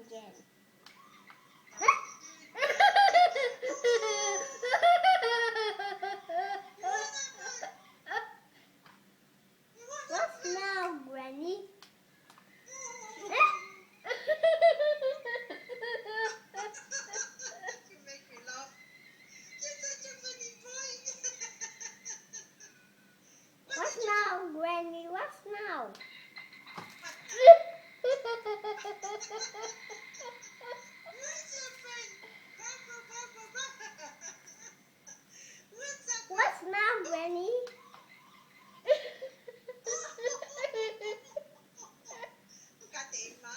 again. What's now, Granny? You make me laugh. You're such a funny boy. What's now, Granny? What's now? Where's your friend? What's up? What's now, Granny? Katiin ma?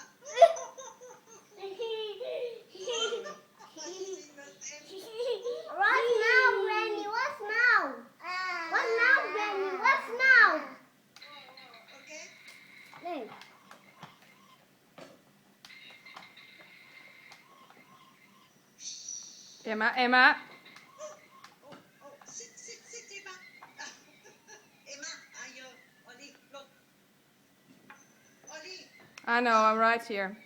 What's now, Granny? What's now? What's now, Granny? What's now? Okay? No. Emma, Emma. Sit, Emma. Emma, Ollie, look. Ollie. I know, I'm right here.